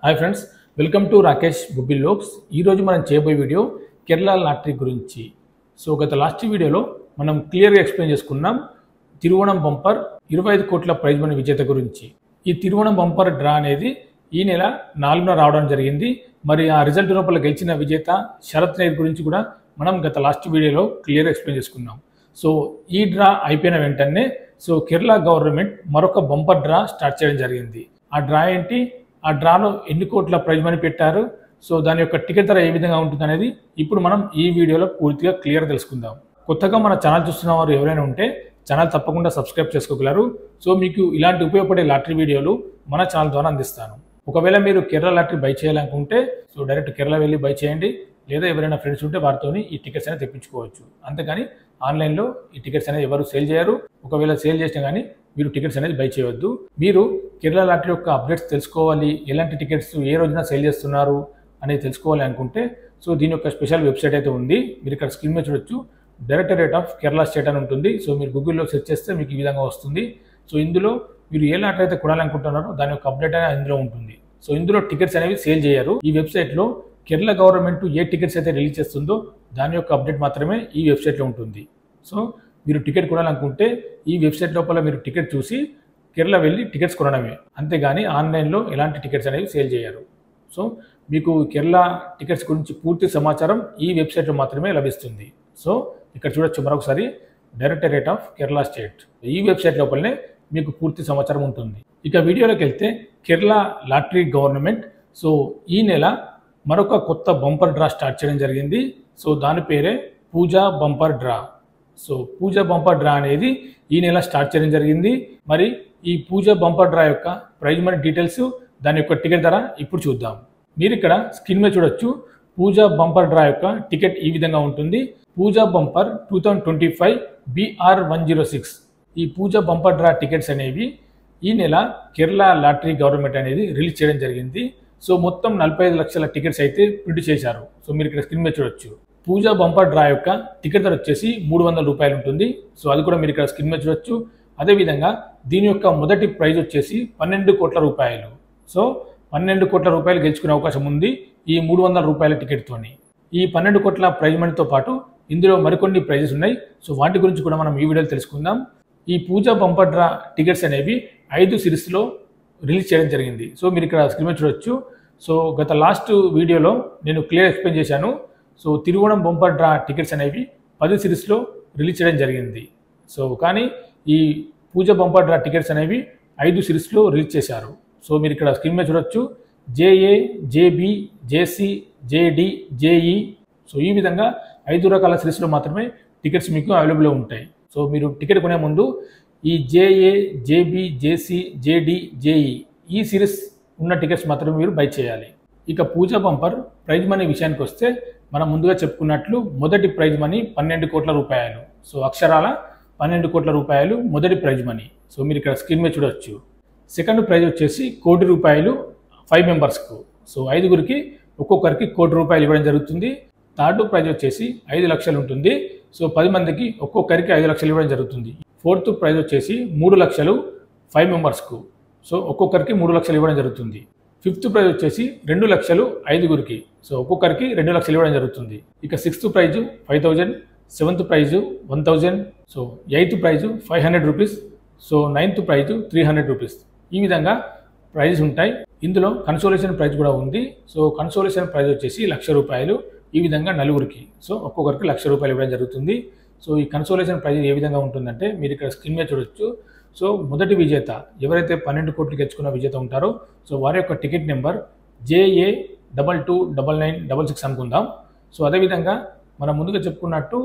Hi friends, welcome to Rakesh బుబ్బిల్ లోక్స్. ఈరోజు మనం చేయబోయే వీడియో కేరళ లాటరీ గురించి. గత లాస్ట్ వీడియోలో మనం క్లియర్గా ఎక్స్ప్లెయిన్ చేసుకున్నాం తిరువోణం బంపర్ 25 కోట్ల ప్రైజ్ మనీ విజేత గురించి. ఈ తిరువోణం బంపర్ డ్రా అనేది ఈ నెల 4న రావడం జరిగింది. మరి ఆ రిజల్ట్ లోపల గెలిచిన విజేత శరత్ నైర్ గురించి కూడా మనం గత లాస్ట్ వీడియోలో క్లియర్గా ఎక్స్ప్లెయిన్ చేసుకున్నాం. ఈ డ్రా అయిపోయిన వెంటనే కేరళ గవర్నమెంట్ మరొక బంపర్ డ్రా స్టార్ట్ చేయడం జరిగింది. ఆ డ్రా ఏంటి, ఆ డ్రాలో ఎన్ని కోట్ల ప్రైజ్ మనీ పెట్టారు, దాని యొక్క టికెట్ ధర ఏ విధంగా ఉంటుంది అనేది ఇప్పుడు మనం ఈ వీడియోలో పూర్తిగా క్లియర్గా తెలుసుకుందాం. కొత్తగా మన ఛానల్ చూస్తున్న వారు ఎవరైనా ఉంటే ఛానల్ తప్పకుండా సబ్స్క్రైబ్ చేసుకోగలరు. మీకు ఇలాంటి ఉపయోగపడే లాటరీ వీడియోలు మన ఛానల్ ద్వారా అందిస్తాను. ఒకవేళ మీరు కేరళ లాటరీ బై చేయాలనుకుంటే డైరెక్ట్ కేరళ వెళ్ళి బై చేయండి, లేదా ఎవరైనా ఫ్రెండ్స్ ఉంటే వారితో ఈ టికెట్స్ అనేది తెప్పించుకోవచ్చు. అంతేగాని ఆన్లైన్లో ఈ టికెట్స్ అనేది ఎవరు సేల్ చేయరు. ఒకవేళ సేల్ చేసినా కానీ మీరు టికెట్స్ అనేది బై చేయవద్దు. మీరు కేరళ లాటరీ యొక్క అప్డేట్స్ తెలుసుకోవాలి, ఎలాంటి టికెట్స్ ఏ రోజున సేల్ చేస్తున్నారు అనేది తెలుసుకోవాలి అనుకుంటే దీని యొక్క స్పెషల్ వెబ్సైట్ అయితే ఉంది. మీరు ఇక్కడ స్క్రీన్ మీద చూడొచ్చు, డైరెక్టరేట్ ఆఫ్ కేరళ స్టేట్ అని ఉంటుంది. మీరు గూగుల్లో సెర్చ్ చేస్తే మీకు ఈ విధంగా వస్తుంది. ఇందులో మీరు ఏ లాటరీ అయితే కొనాలనుకుంటున్నారో దాని యొక్క అప్డేట్ అనేది ఇందులో ఉంటుంది. ఇందులో టికెట్స్ అనేవి సేల్ చేయరు. ఈ వెబ్సైట్లో కేరళ గవర్నమెంట్ ఏ టికెట్స్ అయితే రిలీజ్ చేస్తుందో దాని యొక్క అప్డేట్ మాత్రమే ఈ వెబ్సైట్లో ఉంటుంది. మీరు టికెట్ కొనాలనుకుంటే ఈ వెబ్సైట్ లోపల మీరు టికెట్ చూసి కేరళ వెళ్ళి టికెట్స్ కొనడమే, అంతేగాని ఆన్లైన్లో ఎలాంటి టికెట్స్ అనేవి సేల్ చేయరు. మీకు కేరళ టికెట్స్ గురించి పూర్తి సమాచారం ఈ వెబ్సైట్లో మాత్రమే లభిస్తుంది. ఇక్కడ చూడొచ్చు మరొకసారి, డైరెక్టరేట్ ఆఫ్ కేరళ స్టేట్. ఈ వెబ్సైట్ లోపలనే మీకు పూర్తి సమాచారం ఉంటుంది. ఇక వీడియోలోకి వెళ్తే, కేరళ లాటరీ గవర్నమెంట్ ఈ నెల మరొక కొత్త బంపర్ డ్రా స్టార్ట్ చేయడం జరిగింది. దాని పేరే పూజా బంపర్ డ్రా. పూజా బంపర్ డ్రా అనేది ఈ నెల స్టార్ట్ చేయడం జరిగింది. మరి ఈ పూజా బంపర్ డ్రా యొక్క ప్రైజ్ మనీ డీటెయిల్స్, దాని యొక్క టికెట్ ధర ఇప్పుడు చూద్దాం. మీరు ఇక్కడ స్క్రీన్ మీద చూడొచ్చు, పూజా బంపర్ డ్రా యొక్క టికెట్ ఈ విధంగా ఉంటుంది. పూజా బంపర్ 2025 BR 106. ఈ పూజా బంపర్ డ్రా టికెట్స్ అనేవి ఈ నెల కేరళ లాటరీ గవర్నమెంట్ అనేది రిలీజ్ చేయడం జరిగింది. మొత్తం 45 లక్షల టికెట్స్ అయితే ప్రింట్ చేశారు. మీరు ఇక్కడ స్క్రీన్ మీద చూడొచ్చు. పూజా బంపర్ డ్రా యొక్క టికెట్ ధర వచ్చేసి 300 రూపాయలు ఉంటుంది. అది కూడా మీరు ఇక్కడ స్క్రీన్ మీద చూడొచ్చు. అదేవిధంగా దీని యొక్క మొదటి ప్రైజ్ వచ్చేసి 12 కోట్ల రూపాయలు. 12 కోట్ల రూపాయలు గెలుచుకునే అవకాశం ఉంది ఈ 300 రూపాయల టికెట్తోని. ఈ 12 కోట్ల ప్రైజ్ మనీతో పాటు ఇందులో మరికొన్ని ప్రైజెస్ ఉన్నాయి. వాటి గురించి కూడా మనం ఈ వీడియోలో తెలుసుకుందాం. ఈ పూజా బంపర్ డ్రా టికెట్స్ అనేవి 5 సిరీస్లో రిలీజ్ చేయడం జరిగింది. మీరు ఇక్కడ స్క్రీన్ మీద చూడొచ్చు. గత లాస్ట్ వీడియోలో నేను క్లియర్ ఎక్స్ప్లెయిన్ చేశాను. తిరువోణం బంపర్ డ్రా టికెట్స్ అనేవి 10 సిరీస్లో రిలీజ్ చేయడం జరిగింది. కానీ ఈ పూజా బంపర్ డ్రా టికెట్స్ అనేవి 5 సిరీస్లో రిలీజ్ చేశారు. మీరు ఇక్కడ స్క్రీన్ మీద చూడొచ్చు, JA, JB, JC, JD, JE. ఈ విధంగా 5 రకాల సిరీస్లో మాత్రమే టికెట్స్ మీకు అవైలబుల్లో ఉంటాయి. మీరు టికెట్ కొనే ముందు ఈ JA, JB, JC, JD, JE ఈ సిరీస్ ఉన్న టికెట్స్ మాత్రమే మీరు బై చేయాలి. ఇక పూజా బంపర్ ప్రైజ్ మనీ విషయానికి వస్తే, మనం ముందుగా చెప్పుకున్నట్లు మొదటి ప్రైజ్ మనీ 12 కోట్ల రూపాయలు. అక్షరాల 12 కోట్ల రూపాయలు మొదటి ప్రైజ్ మనీ. మీరు ఇక్కడ స్క్రీన్ మీద చూడొచ్చు. సెకండ్ ప్రైజ్ వచ్చేసి 1 కోటి రూపాయలు 5 మెంబర్స్కు. 5గురికి ఒక్కొక్కరికి 1 కోటి రూపాయలు ఇవ్వడం జరుగుతుంది. థర్డ్ ప్రైజ్ వచ్చేసి 5 లక్షలు ఉంటుంది. 10 మందికి ఒక్కొక్కరికి 5 లక్షలు ఇవ్వడం జరుగుతుంది. ఫోర్త్ ప్రైజ్ వచ్చేసి 3 లక్షలు 5 మెంబర్స్కు. ఒక్కొక్కరికి 3 లక్షలు ఇవ్వడం జరుగుతుంది. ఫిఫ్త్ ప్రైజ్ వచ్చేసి 2 లక్షలు 5గురికి. ఒక్కొక్కరికి 2 లక్షలు ఇవ్వడం జరుగుతుంది. ఇక sixth prize 5000, seventh prize 1000, eighth prize 500 rupees, ninth prize 300 rupees. ఈ విధంగా ప్రైజెస్ ఉంటాయి. ఇందులో కన్సోలేషన్ ప్రైజ్ కూడా ఉంది. కన్సోలేషన్ ప్రైజ్ వచ్చేసి 1,00,000 రూపాయలు. ఈ విధంగా నలుగురికి ఒక్కొక్కరికి 1,00,000 రూపాయలు ఇవ్వడం జరుగుతుంది. ఈ కన్సోలేషన్ ప్రైజ్ ఏ విధంగా ఉంటుందంటే, మీరు ఇక్కడ స్క్రీన్ మీద చూడొచ్చు. మొదటి విజేత ఎవరైతే 12 కోట్లు గెలుచుకున్న విజేత ఉంటారో వారి యొక్క టికెట్ నెంబర్ JA 229966 అనుకుందాం. అదేవిధంగా మనం ముందుగా చెప్పుకున్నట్టు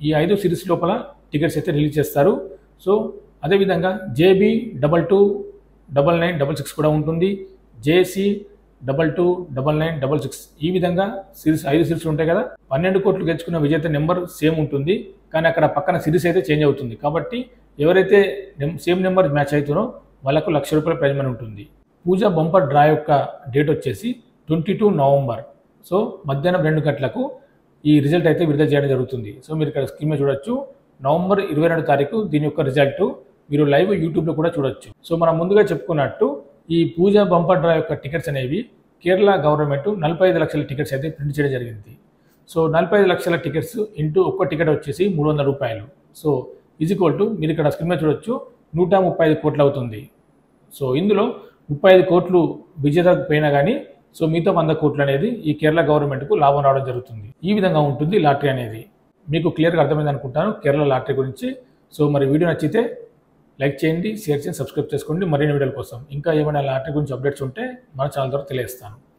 ఈ 5 సిరీస్ లోపల టికెట్స్ అయితే రిలీజ్ చేస్తారు. అదేవిధంగా JB 229966 కూడా ఉంటుంది. JC 229966. ఈ విధంగా సిరీస్ 5 సిరీస్ ఉంటాయి కదా. 12 కోట్లు గెలుచుకున్న విజేత నెంబర్ సేమ్ ఉంటుంది, కానీ అక్కడ పక్కన సిరీస్ అయితే చేంజ్ అవుతుంది. కాబట్టి ఎవరైతే సేమ్ నెంబర్ మ్యాచ్ అవుతారో వాళ్ళకు 1,00,000 రూపాయల ప్రైజ్ మనీ ఉంటుంది. పూజా బంపర్ డ్రా యొక్క డేట్ వచ్చేసి 22 నవంబర్. మధ్యాహ్నం 2 గంటలకు ఈ రిజల్ట్ అయితే విడుదల చేయడం జరుగుతుంది. మీరు ఇక్కడ స్క్రీన్ మీద చూడొచ్చు, నవంబర్ 22 తారీఖు దీని యొక్క రిజల్ట్ మీరు లైవ్ యూట్యూబ్లో కూడా చూడొచ్చు. మనం ముందుగా చెప్పుకున్నట్టు ఈ పూజా బంపర్ డ్రా యొక్క టికెట్స్ అనేవి కేరళ గవర్నమెంట్ 45 లక్షల టికెట్స్ అయితే ప్రింట్ చేయడం జరిగింది. సో 45 లక్షల టికెట్స్ ఇంటూ ఒక్క టికెట్ వచ్చేసి 300 రూపాయలు. సో ఈజ్ ఈక్వల్ టు మీరు ఇక్కడ స్క్రీన్ మీద చూడొచ్చు 135 కోట్లు అవుతుంది. సో ఇందులో 35 కోట్లు విజేతకు పోయినా కానీ సో మిగతా 100 కోట్లు అనేది ఈ కేరళ గవర్నమెంట్కు లాభం రావడం జరుగుతుంది. ఈ విధంగా ఉంటుంది లాటరీ అనేది. మీకు క్లియర్గా అర్థమైంది అనుకుంటాను కేరళ లాటరీ గురించి. సో మరి వీడియో నచ్చితే లైక్ చేయండి, షేర్ చేయండి, సబ్స్క్రైబ్ చేసుకోండి మరిన్ని వీడియోల కోసం. ఇంకా ఏమైనా లాటరీ గురించి అప్డేట్స్ ఉంటే మన ఛానల్ ద్వారా తెలియజేస్తాను.